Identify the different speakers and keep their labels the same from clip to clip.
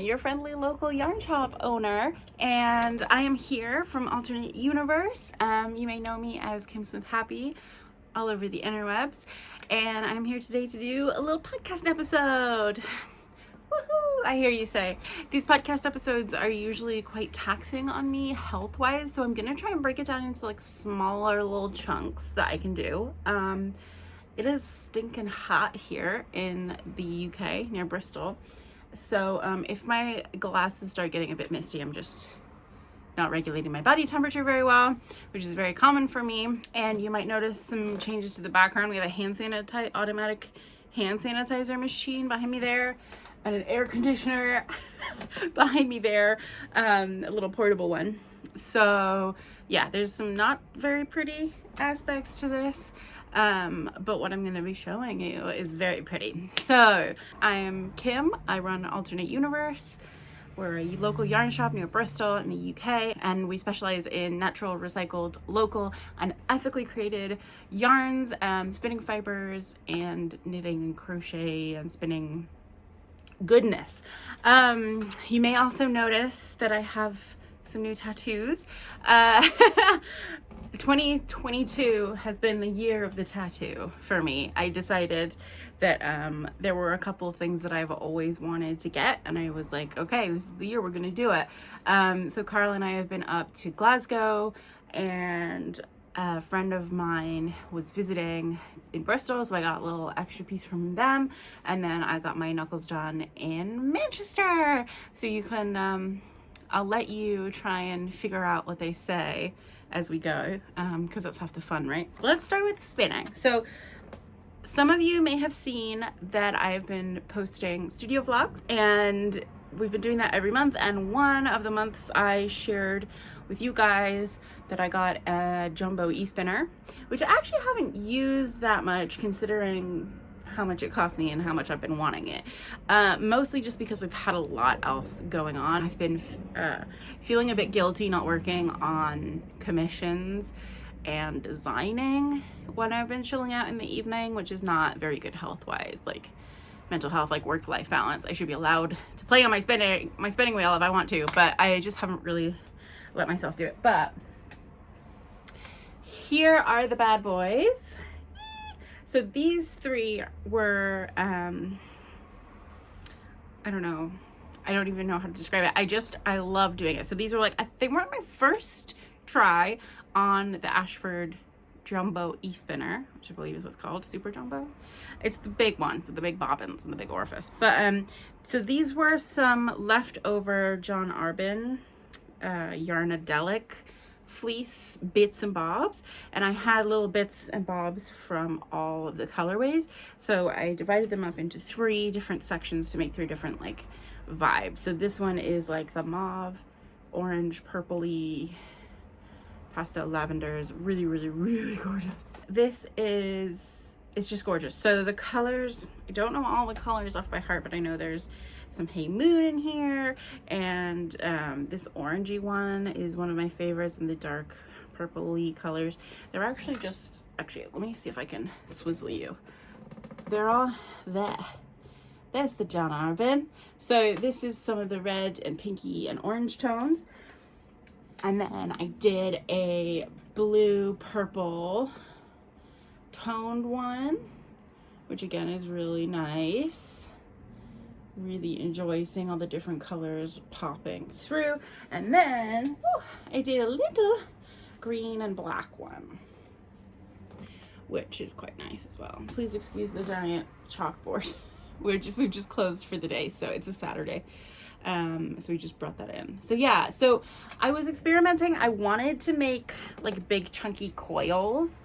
Speaker 1: your friendly local yarn shop owner, and I am here from Alterknit Universe. You may know me as Kim Smith Happy all over the interwebs, and I'm here today to do a little podcast episode. Woohoo! I hear you say. These podcast episodes are usually quite taxing on me health-wise, so I'm gonna try and break it down into like smaller little chunks that I can do. It is stinking hot here in the UK near Bristol, so if my glasses start getting a bit misty, I'm just not regulating my body temperature very well, which is very common for me. And you might notice some changes to the background. We have a automatic hand sanitizer machine behind me there, and an air conditioner behind me there, a little portable one. So yeah, there's some not very pretty aspects to this, but what I'm going to be showing you is very pretty. So I am Kim. I run Alterknit Universe. We're a local yarn shop near Bristol in the UK, and we specialize in natural, recycled, local, and ethically created yarns, spinning fibers, and knitting and crochet and spinning goodness. You may also notice that I have some new tattoos. 2022 has been the year of the tattoo for me. I decided that there were a couple of things that I've always wanted to get, and I was like, okay, this is the year we're gonna do it. So Karl and I have been up to Glasgow, and a friend of mine was visiting in Bristol, so I got a little extra piece from them, and then I got my knuckles done in Manchester. So you can I'll let you try and figure out what they say as we go, because that's half the fun, right? Let's start with spinning. So some of you may have seen that I've been posting studio vlogs, and we've been doing that every month, and one of the months I shared with you guys that I got a jumbo e-spinner, which I actually haven't used that much considering how much it cost me and how much I've been wanting it. Mostly just because we've had a lot else going on. I've been feeling a bit guilty not working on commissions and designing when I've been chilling out in the evening, which is not very good health-wise, like mental health, like work-life balance. I should be allowed to play on my spinning wheel if I want to, but I just haven't really let myself do it. But here are the bad boys. So these three were, I don't know. I don't even know how to describe it. I love doing it. So these were they weren't my first try on the Ashford Jumbo e-spinner, which I believe is what's called, Super Jumbo. It's the big one with the big bobbins and the big orifice. But, so these were some leftover John Arbon, Yarnadelic fleece bits and bobs, and I had little bits and bobs from all of the colorways, so I divided them up into 3 different sections to make 3 different like vibes. So this one is like the mauve, orange, purpley, pastel lavenders, really gorgeous. This is, it's just gorgeous. So the colors, I don't know all the colors off by heart, but I know there's some Hey Moon in here, and this orangey one is one of my favorites, in the dark purpley colors. They're actually let me see if I can swizzle you. They're all there. There's the John Arbon. So this is some of the red and pinky and orange tones, and then I did a blue purple toned one, which again is really nice. Really enjoy seeing all the different colors popping through. And then I did a little green and black one, which is quite nice as well. Please excuse the giant chalkboard. We've just closed for the day, so it's a Saturday. So we just brought that in. So yeah, so I was experimenting. I wanted to make like big chunky coils,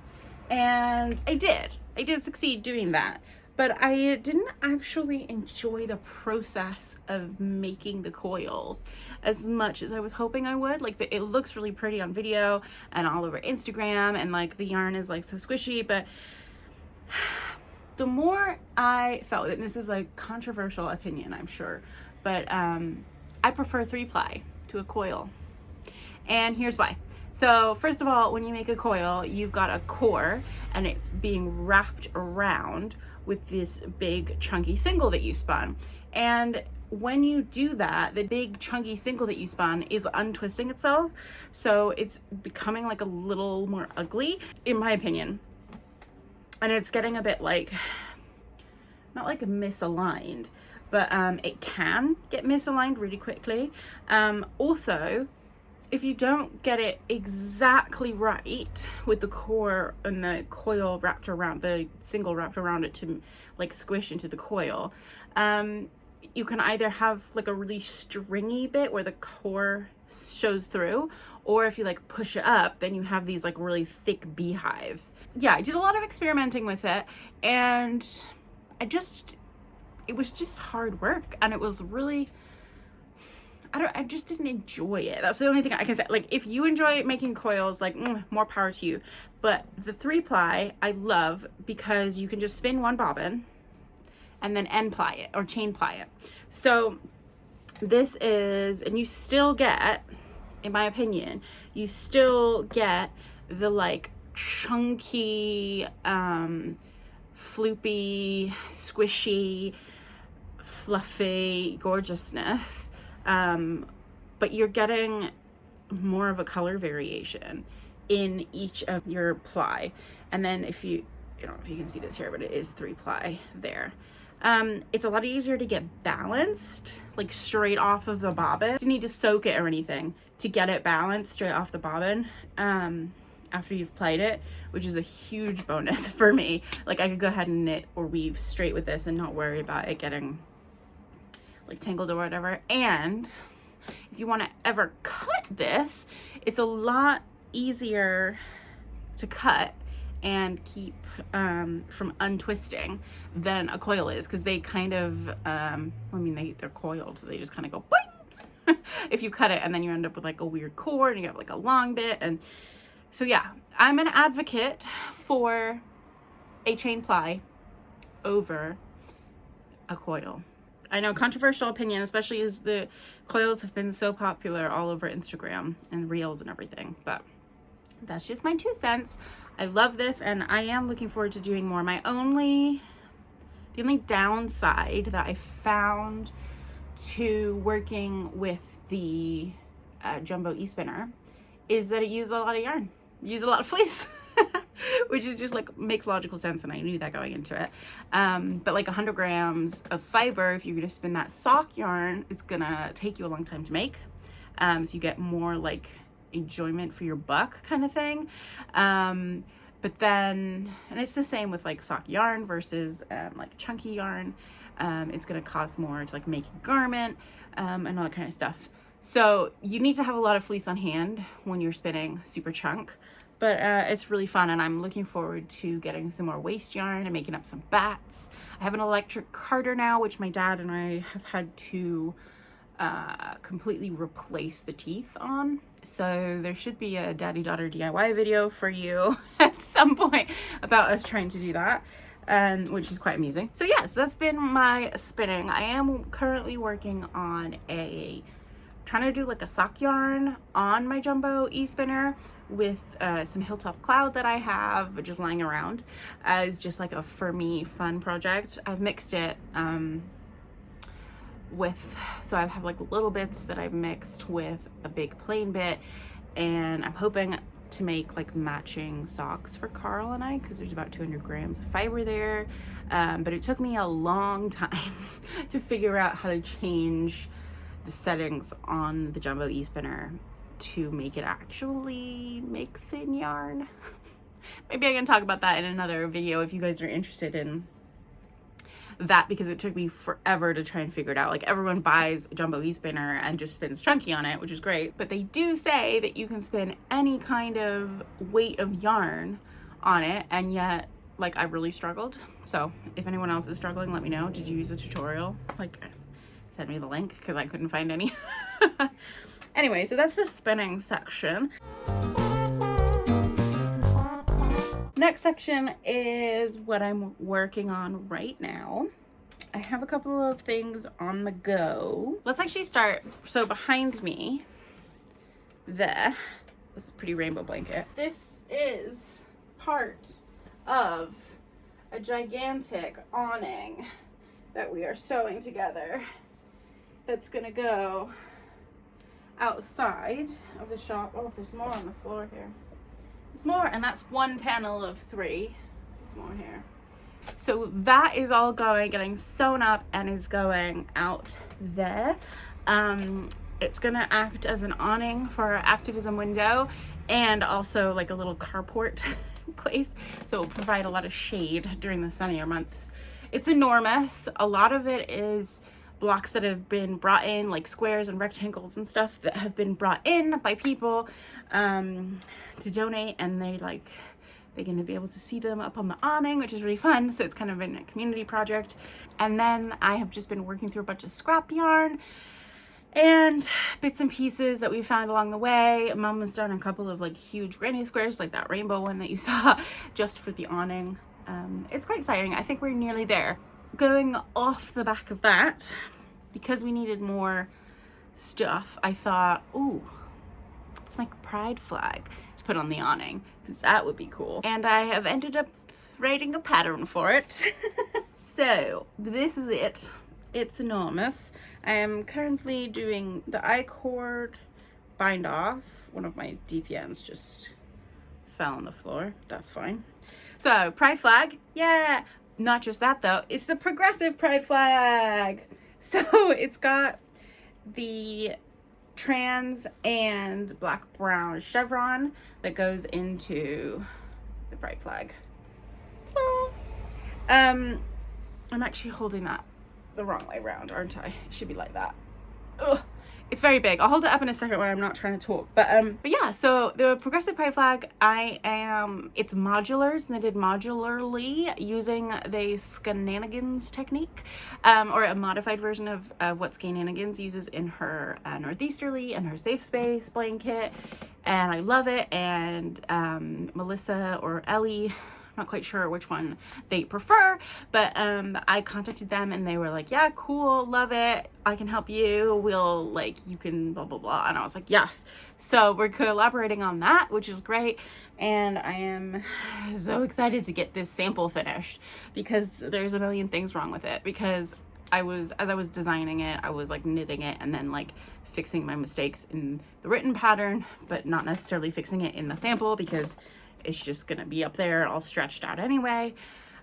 Speaker 1: and I did succeed doing that. But I didn't actually enjoy the process of making the coils as much as I was hoping I would. Like, it looks really pretty on video and all over Instagram, and like the yarn is like so squishy, but the more I felt, and this is like controversial opinion, I'm sure, but I prefer 3-ply to a coil. And here's why. So first of all, when you make a coil, you've got a core and it's being wrapped around with this big chunky single that you spun. And when you do that, the big chunky single that you spun is untwisting itself, so it's becoming like a little more ugly, in my opinion. And it's getting a bit like, not like misaligned, but it can get misaligned really quickly. Also, if you don't get it exactly right with the core and the coil wrapped around, the single wrapped around it to like squish into the coil, you can either have like a really stringy bit where the core shows through, or if you like push it up, then you have these like really thick beehives. Yeah, I did a lot of experimenting with it, and it was just hard work, and it was really, I just didn't enjoy it. That's the only thing I can say. Like, if you enjoy making coils, like, more power to you. But the 3-ply I love because you can just spin one bobbin and then end ply it or chain ply it. So this is, and you still get, in my opinion, you still get the like chunky, floopy, squishy, fluffy gorgeousness, but you're getting more of a color variation in each of your ply. And then if you don't know if you can see this here, but it is 3-ply there. It's a lot easier to get balanced, like straight off of the bobbin. You don't need to soak it or anything to get it balanced straight off the bobbin after you've plied it, which is a huge bonus for me. Like, I could go ahead and knit or weave straight with this and not worry about it getting like tangled or whatever. And if you want to ever cut this, it's a lot easier to cut and keep from untwisting than a coil is, because they kind of I mean, they're coiled, so they just kind of go boing if you cut it, and then you end up with like a weird cord and you have like a long bit. And so yeah, I'm an advocate for a chain ply over a coil. I know, controversial opinion, especially as the coils have been so popular all over Instagram and Reels and everything, but that's just my 2 cents. I love this, and I am looking forward to doing more. The only downside that I found to working with the Jumbo e-spinner is that it uses a lot of yarn, use a lot of fleece, which is just like makes logical sense, and I knew that going into it. But like 100 grams of fiber, if you're gonna spin that sock yarn, it's gonna take you a long time to make. So you get more like enjoyment for your buck kind of thing. But then, and it's the same with like sock yarn versus like chunky yarn. It's gonna cost more to like make a garment and all that kind of stuff. So you need to have a lot of fleece on hand when you're spinning super chunk, but it's really fun, and I'm looking forward to getting some more waste yarn and making up some bats. I have an electric carder now, which my dad and I have had to completely replace the teeth on. So there should be a daddy-daughter DIY video for you at some point about us trying to do that, which is quite amusing. So yes, that's been my spinning. I am currently working on trying to do like a sock yarn on my Jumbo e-spinner with some Hilltop Cloud that I have just lying around as just like a for me fun project. I've mixed it so I have like little bits that I've mixed with a big plain bit, and I'm hoping to make like matching socks for Karl and I, because there's about 200 grams of fiber there, but it took me a long time to figure out how to change the settings on the Jumbo e-spinner to make it actually make thin yarn. Maybe I can talk about that in another video if you guys are interested in that, because it took me forever to try and figure it out. Like, everyone buys a Jumbo e-spinner and just spins chunky on it, which is great, but they do say that you can spin any kind of weight of yarn on it, and yet like I really struggled. So if anyone else is struggling, let me know. Did you use a tutorial? Like, send me the link, because I couldn't find any. Anyway, so that's the spinning section. Next section is what I'm working on right now. I have a couple of things on the go. Let's actually start. So behind me, this is a pretty rainbow blanket. This is part of a gigantic awning that we are sewing together. that's gonna go outside of the shop. Oh, there's more on the floor here. There's more, and that's one panel of 3. There's more here. So that is all getting sewn up and is going out there. It's gonna act as an awning for our activism window and also like a little carport place. So it'll provide a lot of shade during the sunnier months. It's enormous. A lot of it is blocks that have been brought in, like squares and rectangles and stuff that have been brought in by people to donate, and they're going to be able to see them up on the awning, which is really fun. So it's kind of been a community project. And then I have just been working through a bunch of scrap yarn and bits and pieces that we found along the way. Mom has done a couple of like huge granny squares, like that rainbow one that you saw, just for the awning. It's quite exciting. I think we're nearly there. Going off the back of that, because we needed more stuff, I thought, ooh, let's make a pride flag to put on the awning, because that would be cool. And I have ended up writing a pattern for it. So this is it. It's enormous. I am currently doing the I-cord bind off. One of my DPNs just fell on the floor. That's fine. So pride flag, yeah. Not just that though, it's the progressive pride flag. So it's got the trans and black brown chevron that goes into the pride flag. I'm actually holding that the wrong way around, aren't I? It should be like that. Ugh. It's very big. I'll hold it up in a second when I'm not trying to talk. But yeah, so the progressive pride flag, it's modular. It's knitted modularly using the Skeinanigans technique, or a modified version of what Skeinanigans uses in her Northeasterly and her Safe Space blanket. And I love it. And Melissa or Ellie, not quite sure which one they prefer, but I contacted them and they were like, yeah, cool, love it, I can help you, we'll like, you can blah blah blah. And I was like, yes. So we're collaborating on that, which is great. And I am so excited to get this sample finished, because there's a million things wrong with it. Because as I was designing it, I was like knitting it and then like fixing my mistakes in the written pattern, but not necessarily fixing it in the sample, because it's just gonna be up there all stretched out anyway.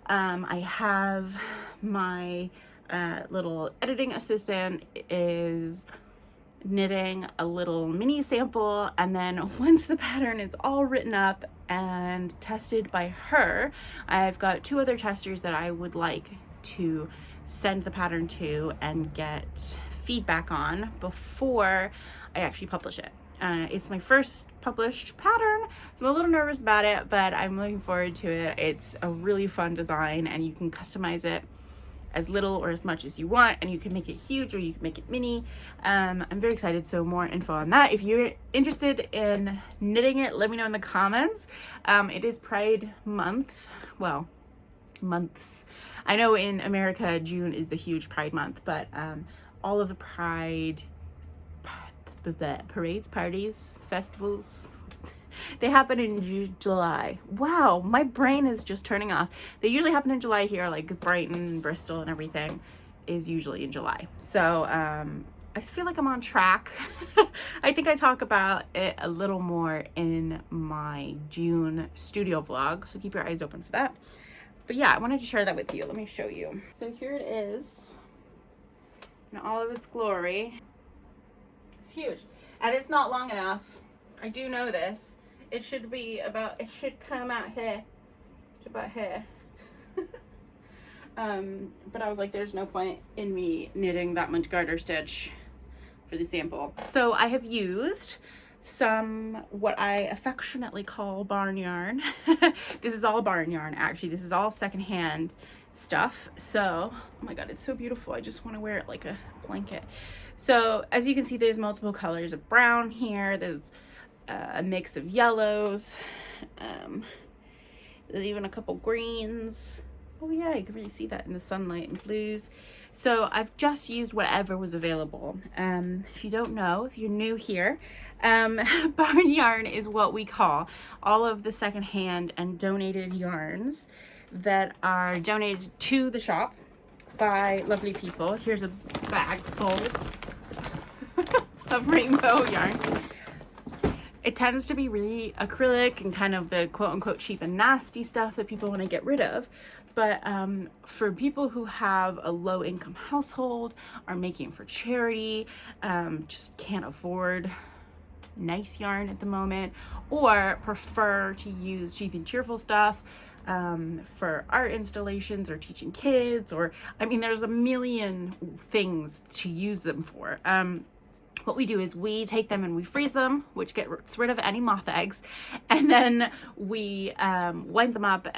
Speaker 1: I have my little editing assistant is knitting a little mini sample, and then once the pattern is all written up and tested by her, I've got 2 other testers that I would like to send the pattern to and get feedback on before I actually publish it. It's my first published pattern, so I'm a little nervous about it, but I'm looking forward to it. It's a really fun design, and you can customize it as little or as much as you want, and you can make it huge or you can make it mini. I'm very excited, so more info on that. If you're interested in knitting it, let me know in the comments. It is Pride month. Well, months. I know in America, June is the huge Pride month, but all of the Pride parades, parties, festivals, they happen in July. Wow, my brain is just turning off. They usually happen in July here, like Brighton and Bristol and everything is usually in July. So I feel like I'm on track. I think I talk about it a little more in my June studio vlog, so keep your eyes open for that. But yeah, I wanted to share that with you. Let me show you. So here it is in all of its glory. It's huge, and it's not long enough. I do know this. It should come out here to about here. But I was like, there's no point in me knitting that much garter stitch for the sample. So I have used some, what I affectionately call barn yarn. This is all barn yarn, actually. This is all secondhand stuff. So, oh my god, it's so beautiful. I just want to wear it like a blanket. So as you can see, there's multiple colors of brown here. There's a mix of yellows. There's even a couple greens. Oh yeah, you can really see that in the sunlight, and blues. So I've just used whatever was available. If you don't know, if you're new here, barn yarn is what we call all of the secondhand and donated yarns that are donated to the shop by lovely people. Here's a bag full of rainbow yarn. It tends to be really acrylic and kind of the quote-unquote cheap and nasty stuff that people want to get rid of. But for people who have a low-income household, are making for charity, just can't afford nice yarn at the moment, or prefer to use cheap and cheerful stuff for art installations or teaching kids, or I mean, there's a million things to use them for. What we do is we take them and we freeze them, which gets rid of any moth eggs, and then we wind them up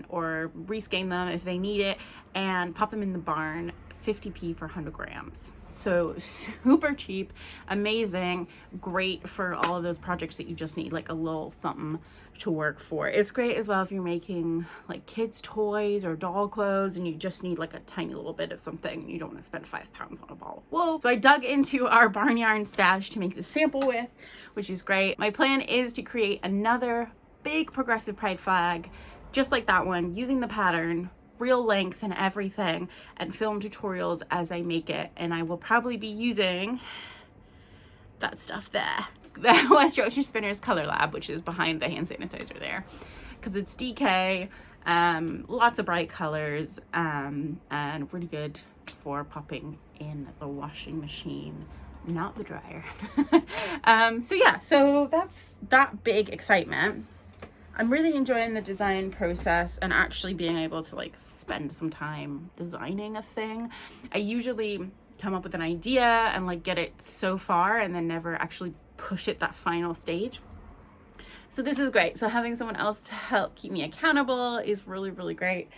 Speaker 1: or reskein them if they need it, and pop them in the barn, 50p for 100 grams. So super cheap, amazing, great for all of those projects that you just need like a little something to work for. It's great as well if you're making like kids toys or doll clothes and you just need like a tiny little bit of something. You don't want to spend £5 on a ball of wool. So I dug into our barn yarn stash to make the sample with, which is great. My plan is to create another big progressive pride flag just like that one, using the pattern, real length and everything, and film tutorials as I make it. And I will probably be using that stuff there, the WYS Colour Colour Lab, which is behind the hand sanitizer there, because it's DK, lots of bright colors, and really good for popping in the washing machine, not the dryer. So yeah, so that's that big excitement. I'm really enjoying the design process and actually being able to like spend some time designing a thing. I usually come up with an idea and like get it so far and then never actually push it that final stage. So this is great. So having someone else to help keep me accountable is really, really great.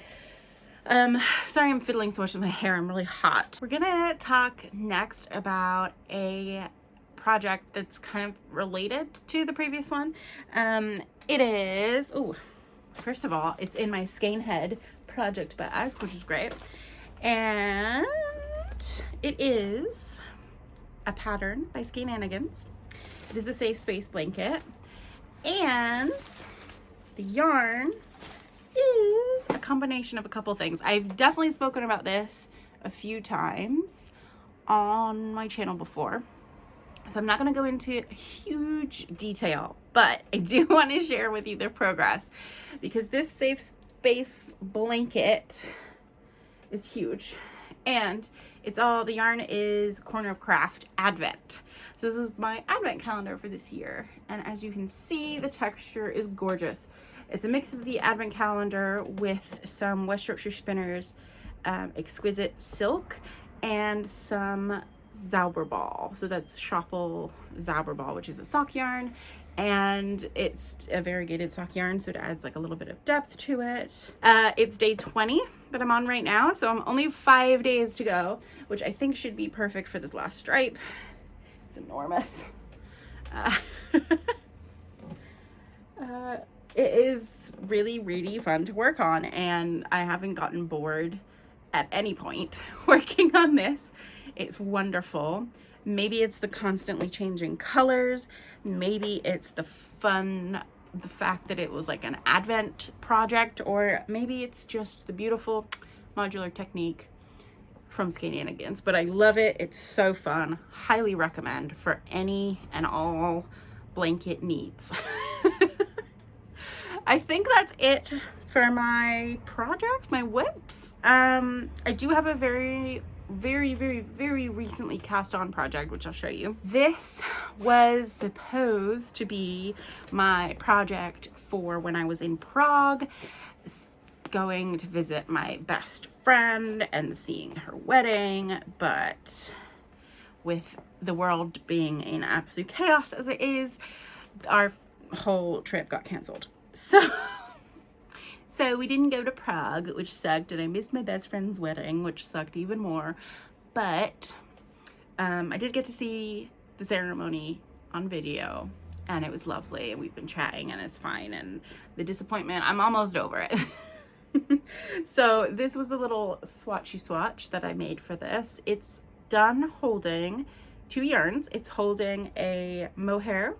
Speaker 1: Sorry I'm fiddling so much with my hair. I'm really hot. We're gonna talk next about a project that's kind of related to the previous one. It is, first of all, it's in my Skeinhead project bag, which is great. And it is a pattern by Skeinanigans. It is the Safe Space blanket. And the yarn is a combination of a couple things. I've definitely spoken about this a few times on my channel before, so I'm not going to go into huge detail, but I do want to share with you the progress, because this Safe Space blanket is huge, and it's all, the yarn is Corner of Craft Advent. So this is my advent calendar for this year, and as you can see, the texture is gorgeous. It's a mix of the advent calendar with some West Yorkshire Spinners Exquisite silk and some Zauberball. So that's Shoppel Zauberball, which is a sock yarn, and it's a variegated sock yarn, so it adds like a little bit of depth to it. It's day 20 that I'm on right now, so I'm only 5 days to go, which I think should be perfect for this last stripe. It's enormous. It is really, really fun to work on, and I haven't gotten bored at any point working on this. It's wonderful. Maybe it's the constantly changing colors. Maybe it's the fact that it was like an advent project, or maybe it's just the beautiful modular technique from Skeinanigans. But I love it. It's so fun. Highly recommend for any and all blanket needs. I think that's it for my project, my whips. I do have a very recently cast on project, which I'll show you. This was supposed to be my project for when I was in Prague, going to visit my best friend and seeing her wedding, but with the world being in absolute chaos as it is, our whole trip got canceled. So we didn't go to Prague, which sucked, and I missed my best friend's wedding, which sucked even more. But I did get to see the ceremony on video, and it was lovely, and we've been chatting, and it's fine. And the disappointment, I'm almost over it. So this was a little swatchy swatch that I made for this. It's done holding 2 yarns. It's holding a mohair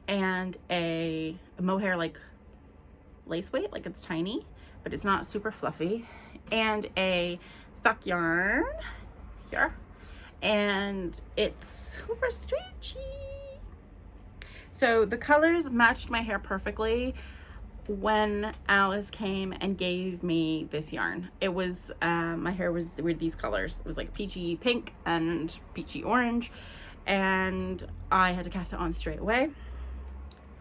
Speaker 1: and a mohair like lace weight, like it's tiny, but it's not super fluffy, and a sock yarn here, and it's super stretchy. So the colors matched my hair perfectly when Alice came and gave me this yarn. It was my hair were these colors. It was like peachy pink and peachy orange, and I had to cast it on straight away.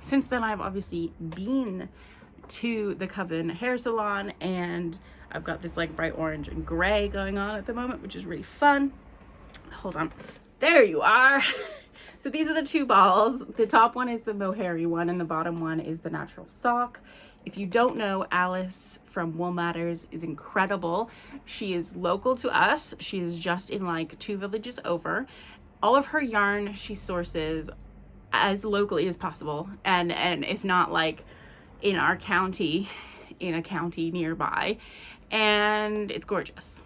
Speaker 1: Since then, I've obviously been to the Coven hair salon, and I've got this like bright orange and gray going on at the moment, which is really fun. Hold on, there you are. So these are the two balls. The top one is the mohairy one, and the bottom one is the natural sock. If you don't know, Alice from Wool Matters is incredible. She is local to us. She is just in like 2 villages over. All of her yarn she sources as locally as possible, and if not like in our county, in a county nearby, and it's gorgeous.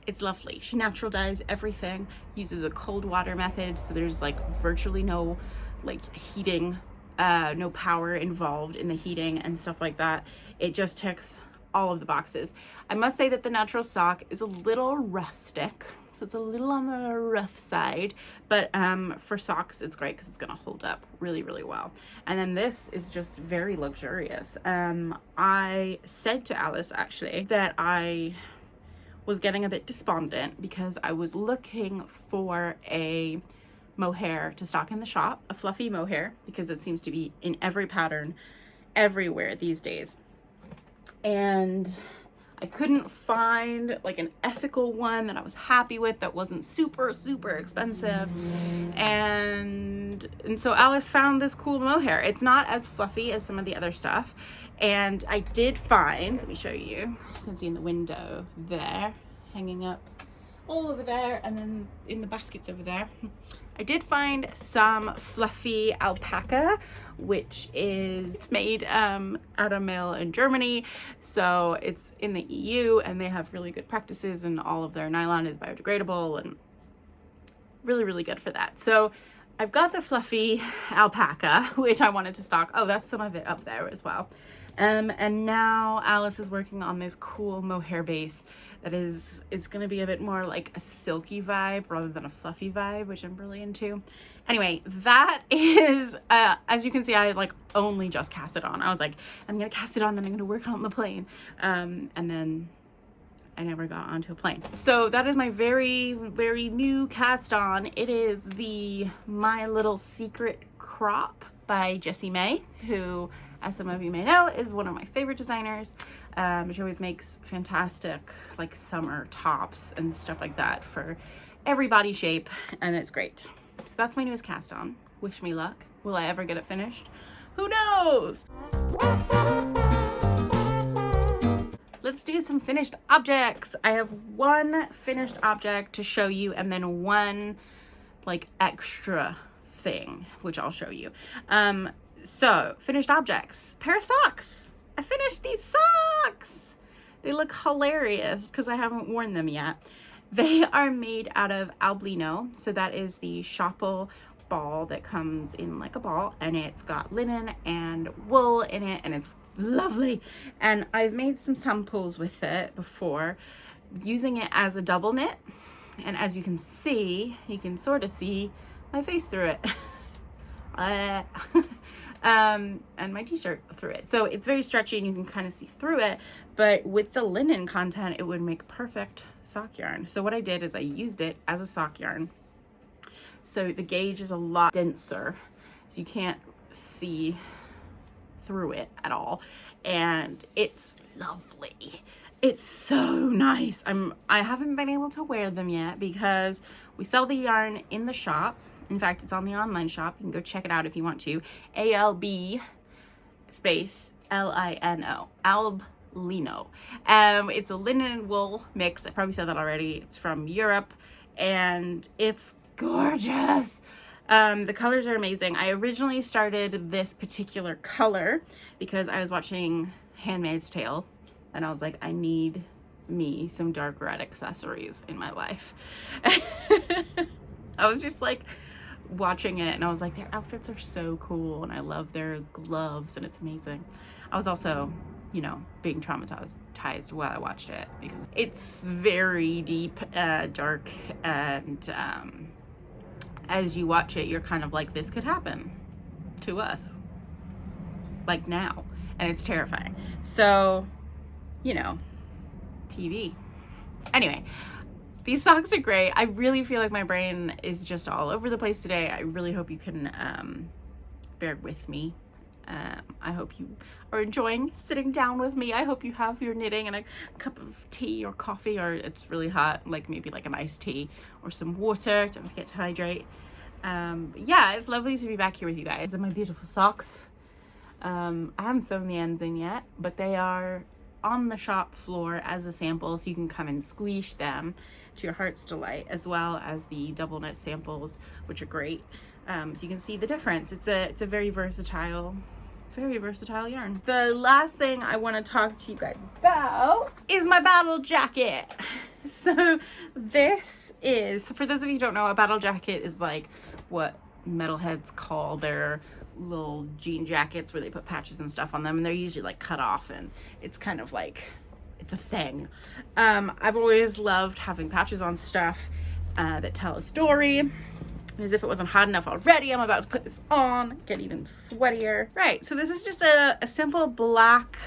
Speaker 1: It's lovely. She natural dyes everything, uses a cold water method, so there's like virtually no like heating, no power involved in the heating and stuff like that. It just ticks all of the boxes. I must say that the natural sock is a little rustic, so it's a little on the rough side, but for socks it's great because it's gonna hold up really, really well. And then this is just very luxurious. I said to Alice actually that I was getting a bit despondent because I was looking for a mohair to stock in the shop, a fluffy mohair, because it seems to be in every pattern everywhere these days. And I couldn't find like an ethical one that I was happy with that wasn't super, super expensive. And so Alice found this cool mohair. It's not as fluffy as some of the other stuff. And I did find, let me show you, you can see in the window there, hanging up all over there, and then in the baskets over there. I did find some fluffy alpaca, which is made out of mail in Germany. So it's in the EU, and they have really good practices, and all of their nylon is biodegradable and really, really good for that. So I've got the fluffy alpaca, which I wanted to stock. Oh, that's some of it up there as well. And now Alice is working on this cool mohair base that is going to be a bit more like a silky vibe rather than a fluffy vibe, which I'm really into. Anyway, that is, as you can see, I like only just cast it on. I was like, I'm going to cast it on, then I'm going to work on the plane. And then I never got onto a plane. So that is my very, very new cast on. It is the My Little Secret Crop by Jessie May, who, as some of you may know, is one of my favorite designers. She always makes fantastic like summer tops and stuff like that for every body shape, and it's great. So that's my newest cast on. Wish me luck. Will I ever get it finished? Who knows? Let's do some finished objects. I have one finished object to show you, and then one like extra thing, which I'll show you. So, finished objects. Pair of socks. I finished these socks. They look hilarious because I haven't worn them yet. They are made out of albino. So that is the shopple ball that comes in like a ball, and it's got linen and wool in it, and it's lovely. And I've made some samples with it before, using it as a double knit. And as you can see, you can sort of see my face through it. And my t-shirt through it. So it's very stretchy and you can kind of see through it, but with the linen content, it would make perfect sock yarn. So what I did is I used it as a sock yarn. So the gauge is a lot denser, so you can't see through it at all. And it's lovely. It's so nice. I haven't been able to wear them yet because we sell the yarn in the shop. In fact, it's on the online shop. You can go check it out if you want to. ALB space LINO. Albino. It's a linen and wool mix. I probably said that already. It's from Europe, and it's gorgeous. The colors are amazing. I originally started this particular color because I was watching Handmaid's Tale, and I was like, I need me some dark red accessories in my life. I was just like watching it, and I was like, their outfits are so cool, and I love their gloves, and it's amazing. I was also you know, being traumatized while I watched it, because it's very deep, dark, and as you watch it, you're kind of like, this could happen to us, like now, and it's terrifying. So, you know, TV. Anyway, these socks are great. I really feel like my brain is just all over the place today. I really hope you can bear with me. I hope you are enjoying sitting down with me. I hope you have your knitting and a cup of tea or coffee, or it's really hot, like maybe like an iced tea or some water. Don't forget to hydrate. Yeah, it's lovely to be back here with you guys. And my beautiful socks. I haven't sewn the ends in yet, but they are on the shop floor as a sample, so you can come and squeeze them to your heart's delight, as well as the double knit samples, which are great. So you can see the difference. It's a very versatile yarn. The last thing I want to talk to you guys about is my battle jacket. So this is, for those of you who don't know, a battle jacket is like what metalheads call their little jean jackets, where they put patches and stuff on them, and they're usually like cut off, and it's kind of like, it's a thing. I've always loved having patches on stuff that tell a story. As if it wasn't hot enough already, I'm about to put this on, get even sweatier. Right, so this is just a simple black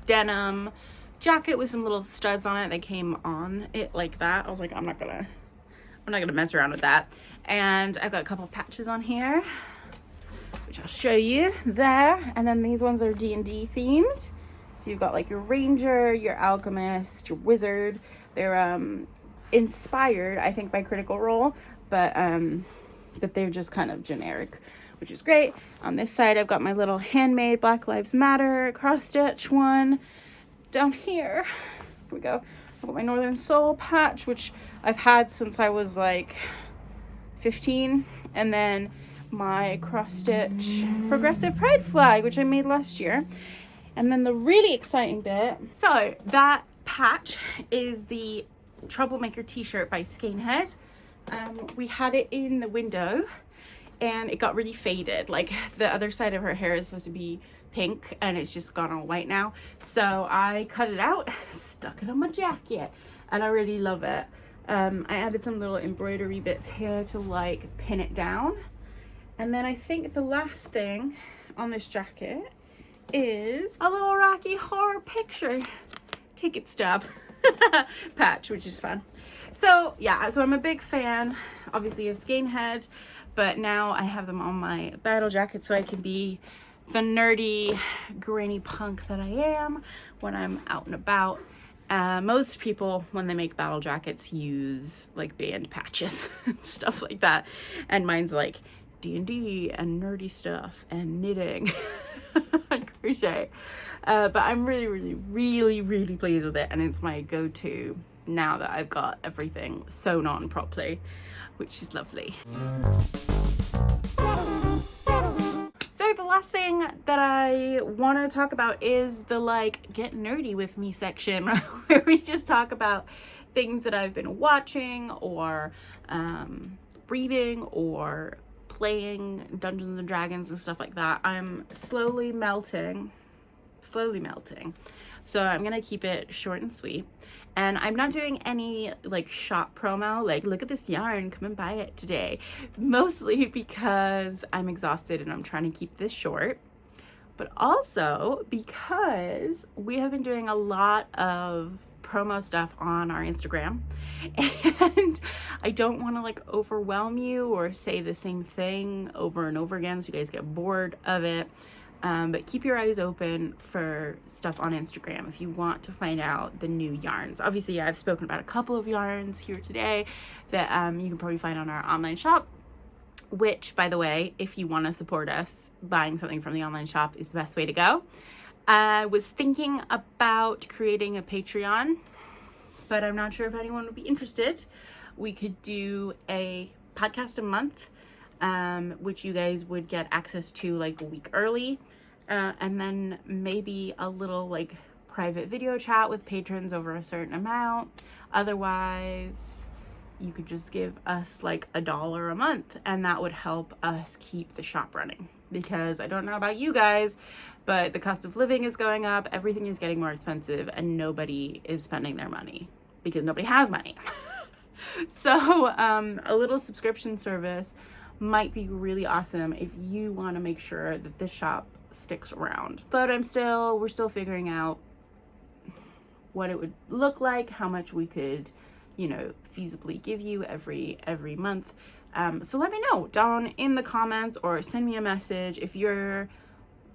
Speaker 1: denim jacket with some little studs on it that came on it like that. I was like, I'm not gonna mess around with that. And I've got a couple patches on here, which I'll show you there. And then these ones are D&D themed. So you've got like your ranger, your alchemist, your wizard. They're inspired, I think, by Critical Role, but they're just kind of generic, which is great. On this side, I've got my little handmade Black Lives Matter cross stitch one. Down here we go. I've got my Northern Soul patch, which I've had since I was like 15, and then my cross stitch Progressive Pride flag, which I made last year. And then the really exciting bit, so that patch is the Troublemaker t-shirt by Skeinhead. We had it in the window and it got really faded. Like the other side of her hair is supposed to be pink and it's just gone all white now. So I cut it out, stuck it on my jacket, and I really love it. I added some little embroidery bits here to like pin it down. And then I think the last thing on this jacket is a little Rocky Horror Picture ticket stub patch, which is fun. So yeah, so I'm a big fan, obviously, of Skeinhead, but now I have them on my battle jacket so I can be the nerdy granny punk that I am when I'm out and about. Most people, when they make battle jackets, use like band patches and stuff like that, and mine's like D&D and nerdy stuff and knitting and crochet. But I'm really pleased with it, and it's my go-to now that I've got everything sewn on properly, which is lovely. So the last thing that I want to talk about is the like get nerdy with me section, where we just talk about things that I've been watching or reading or playing Dungeons and Dragons and stuff like that. I'm slowly melting. So I'm gonna keep it short and sweet. And I'm not doing any like shop promo, like look at this yarn, come and buy it today. Mostly because I'm exhausted and I'm trying to keep this short. But also because we have been doing a lot of promo stuff on our Instagram. And I don't want to like overwhelm you or say the same thing over and over again so you guys get bored of it. But keep your eyes open for stuff on Instagram if you want to find out the new yarns. Obviously, I've spoken about a couple of yarns here today that you can probably find on our online shop, which, by the way, if you want to support us, buying something from the online shop is the best way to go. I was thinking about creating a Patreon, but I'm not sure if anyone would be interested. We could do a podcast a month, which you guys would get access to like a week early, and then maybe a little like private video chat with patrons over a certain amount. Otherwise, you could just give us like $1 a month, and that would help us keep the shop running. because I don't know about you guys, but the cost of living is going up, everything is getting more expensive, and nobody is spending their money because nobody has money. So a little subscription service might be really awesome if you want to make sure that this shop sticks around. But we're still figuring out what it would look like, how much we could, feasibly give you every month. So let me know down in the comments or send me a message if you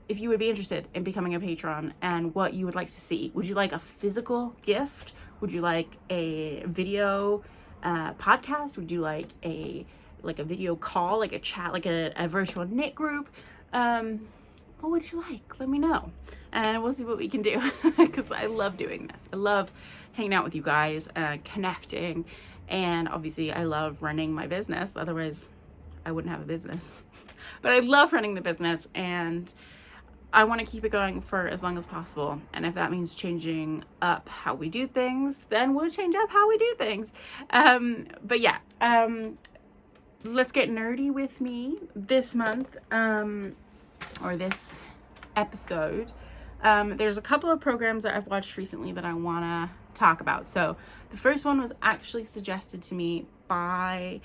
Speaker 1: would be interested in becoming a patron and what you would like to see. Would you like a physical gift? Would you like a video podcast? Would you like a video call, like a chat, like a virtual knit group? What would you like? Let me know, and we'll see what we can do, because I love doing this. I love hanging out with you guys, connecting, and obviously I love running my business. Otherwise I wouldn't have a business. But I love running the business, and I want to keep it going for as long as possible. And if that means changing up how we do things, then we'll change up how we do things. But yeah, let's get nerdy with me this month, or this episode. There's a couple of programs that I've watched recently that I want to talk about. So the first one was actually suggested to me by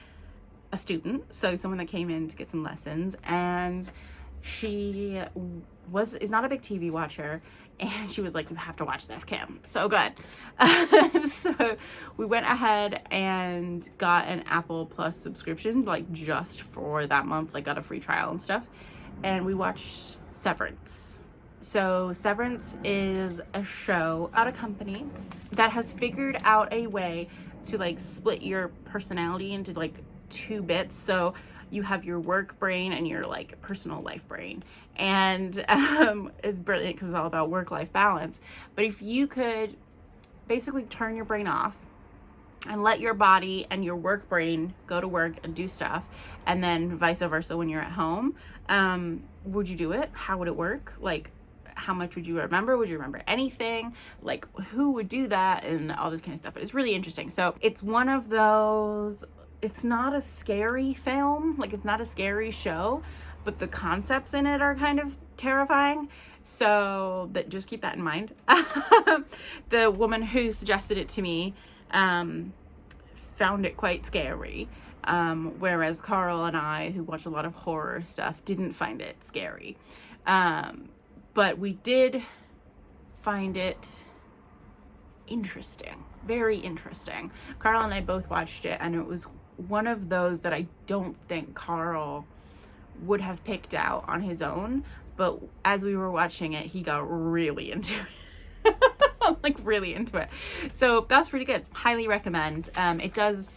Speaker 1: a student, so someone that came in to get some lessons, and she is not a big TV watcher, and she was like, you have to watch this, Kim. So good. So we went ahead and got an Apple Plus subscription, like just for that month, like got a free trial and stuff. And we watched Severance. So Severance is a show about a company that has figured out a way to like split your personality into like two bits. So you have your work brain and your like personal life brain. And it's brilliant because it's all about work-life balance. But if you could basically turn your brain off and let your body and your work brain go to work and do stuff, and then vice versa when you're at home, would you do it? How would it work? Like, how much would you remember? Would you remember anything? Like, who would do that? And all this kind of stuff. But it's really interesting. So it's one of those, it's not a scary film, like it's not a scary show, but the concepts in it are kind of terrifying. So that, just keep that in mind. The woman who suggested it to me found it quite scary, whereas Karl and I, who watch a lot of horror stuff, didn't find it scary. But we did find it interesting, very interesting. Karl and I both watched it, and it was one of those that I don't think Karl would have picked out on his own, but as we were watching it, he got really into it. Like really into it. So that's pretty good. Highly recommend.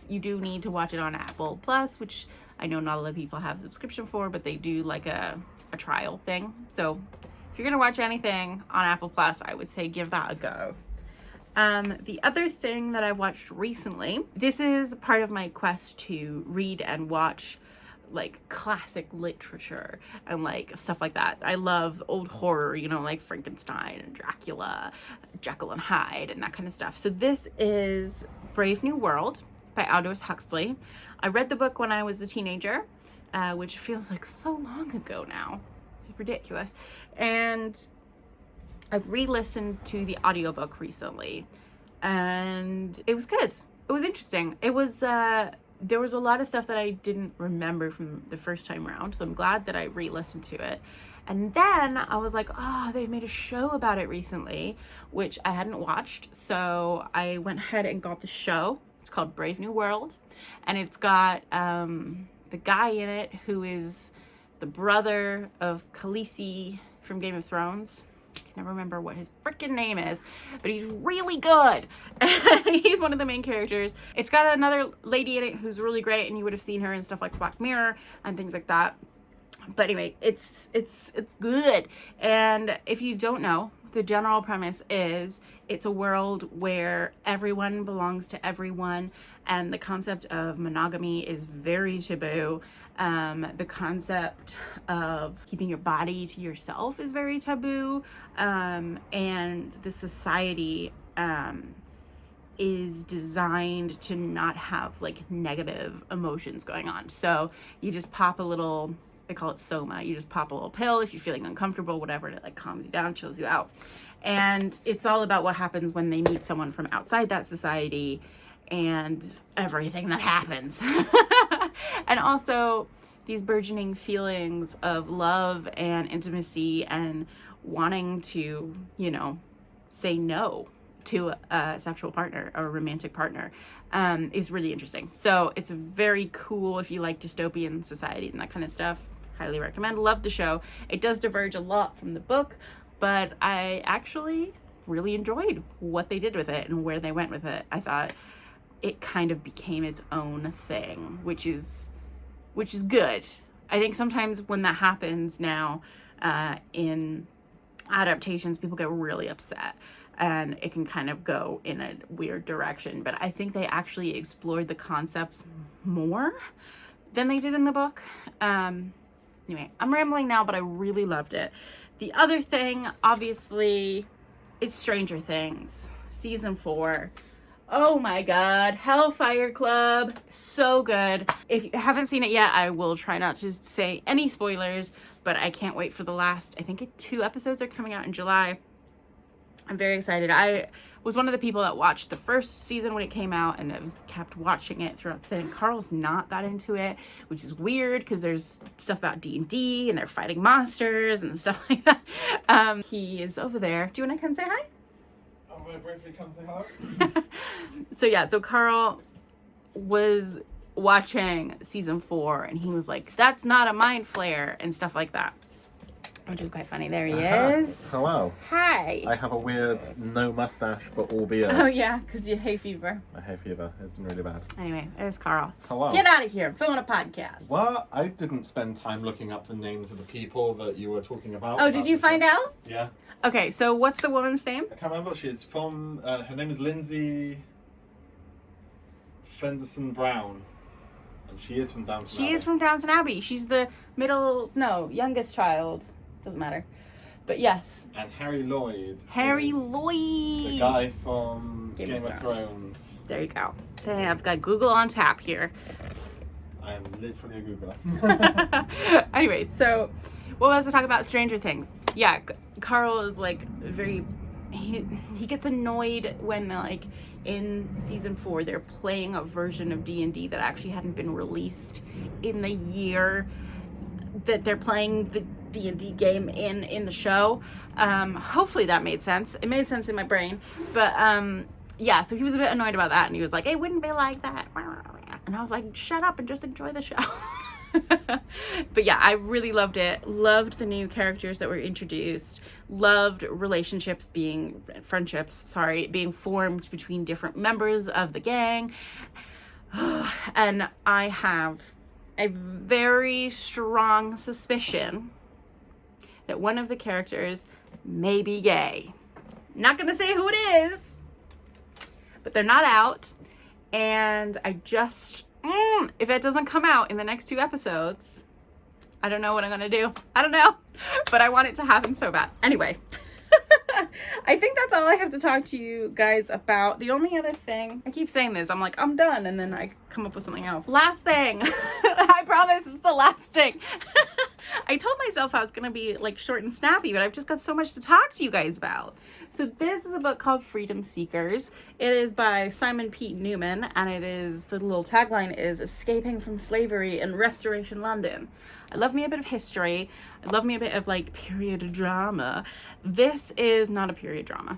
Speaker 1: You do need to watch it on Apple Plus, which I know not a lot of people have a subscription for, but they do like a trial thing. So if you're gonna watch anything on Apple Plus, I would say give that a go. The other thing that I've watched recently, this is part of my quest to read and watch like classic literature and like stuff like that. I love old horror, like Frankenstein and Dracula, Jekyll and Hyde, and that kind of stuff. So this is Brave New World by Aldous Huxley. I read the book when I was a teenager, which feels like so long ago now. It's ridiculous. And I've re-listened to the audiobook recently, and it was good. It was interesting. It was there was a lot of stuff that I didn't remember from the first time around, so I'm glad that I re-listened to it. And then I was like, oh, they made a show about it recently, which I hadn't watched, so I went ahead and got the show. It's called Brave New World, and it's got the guy in it who is the brother of Khaleesi from Game of Thrones. I can never remember what his freaking name is, but he's really good. He's one of the main characters. It's got another lady in it who's really great, and you would have seen her in stuff like Black Mirror and things like that. But anyway, it's good. And if you don't know, the general premise is it's a world where everyone belongs to everyone, and the concept of monogamy is very taboo. The concept of keeping your body to yourself is very taboo, and the society is designed to not have like negative emotions going on. So you just pop a little they call it soma. You just pop a little pill if you're feeling uncomfortable, whatever, and it like calms you down, chills you out. And it's all about what happens when they meet someone from outside that society and everything that happens. And also these burgeoning feelings of love and intimacy and wanting to, you know, say no to a sexual partner or a romantic partner is really interesting. So it's very cool if you like dystopian societies and that kind of stuff. Highly recommend. Love the show. It does diverge a lot from the book, but I actually really enjoyed what they did with it and where they went with it. I thought it kind of became its own thing, which is good. I think sometimes when that happens now in adaptations, people get really upset and it can kind of go in a weird direction. But I think they actually explored the concepts more than they did in the book. Anyway, I'm rambling now, but I really loved it. The other thing, obviously, is Stranger Things, season 4. Oh my God, Hellfire Club, so good. If you haven't seen it yet, I will try not to say any spoilers, but I can't wait for the last, I think 2 episodes are coming out in July. I'm very excited. I was one of the people that watched the first season when it came out and have kept watching it throughout the thing. Carl's not that into it, which is weird because there's stuff about D&D and they're fighting monsters and stuff like that. He is over there. Do you want to come say hi?
Speaker 2: I'm going to briefly come say hello.
Speaker 1: So Karl was watching season 4 and he was like, that's not a mind flare and stuff like that. Which is quite funny. There he is.
Speaker 2: Hello.
Speaker 1: Hi.
Speaker 2: I have a weird no mustache but all beard.
Speaker 1: Oh yeah, because you hay fever.
Speaker 2: My hay fever has been really bad.
Speaker 1: Anyway, there's Karl.
Speaker 2: Hello.
Speaker 1: Get out of here. I'm filming a podcast.
Speaker 2: Well, I didn't spend time looking up the names of the people that you were talking about.
Speaker 1: Oh, did you find out?
Speaker 2: Yeah.
Speaker 1: Okay, so what's the woman's name?
Speaker 2: I can't remember. She's from, her name is Lindsay Fenderson Brown. And she is from Downton Abbey.
Speaker 1: She is from Downton Abbey. She's the youngest child. Doesn't matter. But yes.
Speaker 2: And Harry Lloyd.
Speaker 1: Harry Lloyd.
Speaker 2: The guy from Game of Thrones.
Speaker 1: There you go. Okay, I've got Google on tap here.
Speaker 2: I am literally a Googler.
Speaker 1: Anyway, so what was I talking about? Stranger Things. Yeah, Karl is like he gets annoyed when like in season 4 they're playing a version of D&D that actually hadn't been released in the year that they're playing the D&D game in the show. Hopefully that made sense. It made sense in my brain. But yeah, so he was a bit annoyed about that and he was like, it wouldn't be like that. And I was like, shut up and just enjoy the show. But yeah, I really loved it. Loved the new characters that were introduced. Loved friendships being formed between different members of the gang. And I have a very strong suspicion that one of the characters may be gay. Not gonna say who it is, but they're not out. And I just, if it doesn't come out in the next 2 episodes, I don't know what I'm gonna do. I don't know, but I want it to happen so bad. Anyway, I think that's all I have to talk to you guys about. The only other thing, I keep saying this, I'm like, I'm done, and then I come up with something else. Last thing, I promise it's the last thing. I told myself I was gonna be like short and snappy, but I've just got so much to talk to you guys about. So this is a book called Freedom Seekers. It is by Simon Pete Newman, and it is, the little tagline is escaping from slavery in Restoration London. I love me a bit of history. I love me a bit of like period drama. This is not a period drama.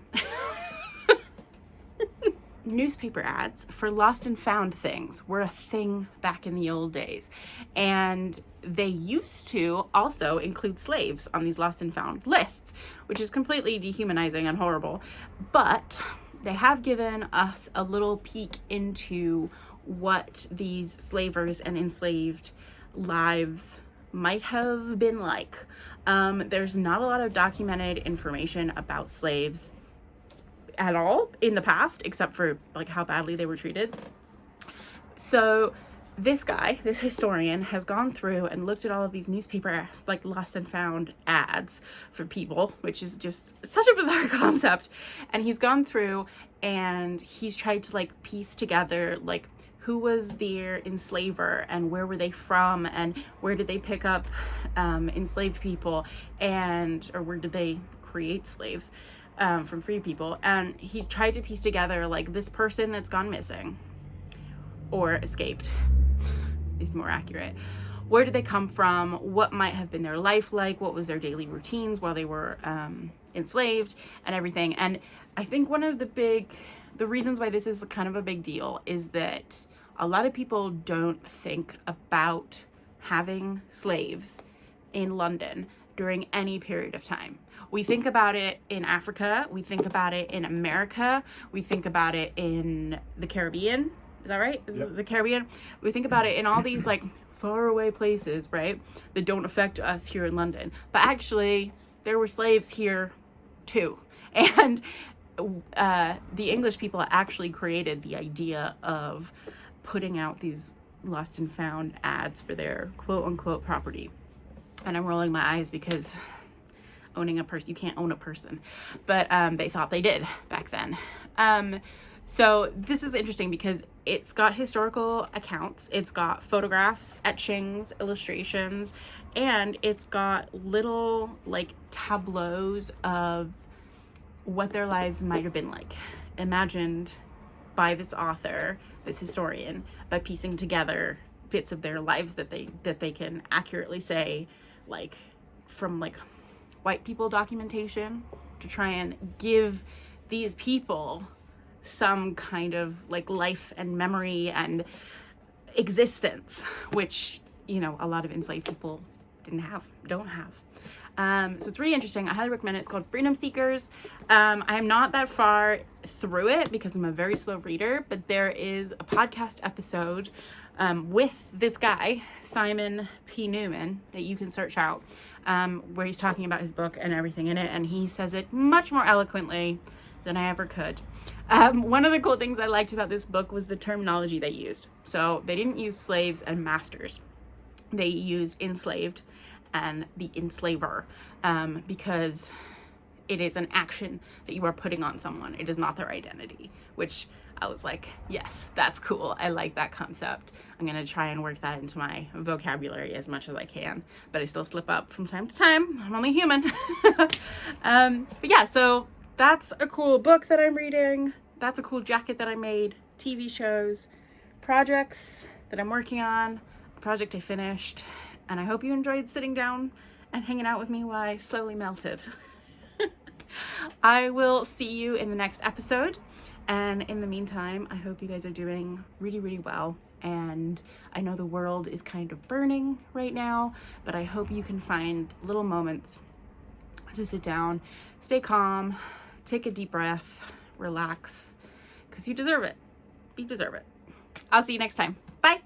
Speaker 1: Newspaper ads for lost and found things were a thing back in the old days, and they used to also include slaves on these lost and found lists, which is completely dehumanizing and horrible. But they have given us a little peek into what these slavers and enslaved lives might have been like. There's not a lot of documented information about slaves at all in the past, except for like how badly they were treated. So this guy, this historian, has gone through and looked at all of these newspaper like lost and found ads for people, which is just such a bizarre concept. And he's gone through and he's tried to like piece together like who was their enslaver and where were they from and where did they pick up enslaved people, and or where did they create slaves from free people. And he tried to piece together like this person that's gone missing or escaped is more accurate. Where did they come from? What might have been their life like? What was their daily routines while they were enslaved and everything? And I think one of the reasons why this is kind of a big deal is that a lot of people don't think about having slaves in London during any period of time. We think about it in Africa, we think about it in America, we think about it in the Caribbean. Is that right? Is it the Caribbean? We think about it in all these like far away places, right? That don't affect us here in London. But actually, there were slaves here too. And the English people actually created the idea of putting out these lost and found ads for their quote unquote property. And I'm rolling my eyes because owning a person, you can't own a person. But they thought they did back then. So this is interesting because it's got historical accounts, it's got photographs, etchings, illustrations, and it's got little like tableaus of what their lives might have been like, imagined by this author, this historian, by piecing together bits of their lives that they can accurately say, like from like white people documentation, to try and give these people some kind of like life and memory and existence, which, you know, a lot of enslaved people don't have. So it's really interesting. I highly recommend it. It's called Freedom Seekers. I am not that far through it because I'm a very slow reader, but there is a podcast episode with this guy, Simon P. Newman, that you can search out, where he's talking about his book and everything in it, and he says it much more eloquently than I ever could. One of the cool things I liked about this book was the terminology they used. So they didn't use slaves and masters. They used enslaved and the enslaver, because it is an action that you are putting on someone. It is not their identity, which I was like, yes, that's cool. I like that concept. I'm going to try and work that into my vocabulary as much as I can, but I still slip up from time to time. I'm only human. But yeah, so that's a cool book that I'm reading. That's a cool jacket that I made. TV shows, projects that I'm working on, a project I finished, and I hope you enjoyed sitting down and hanging out with me while I slowly melted. I will see you in the next episode, and in the meantime, I hope you guys are doing really, really well. And I know the world is kind of burning right now, but I hope you can find little moments to sit down, stay calm, take a deep breath, relax, because you deserve it. You deserve it. I'll see you next time. Bye.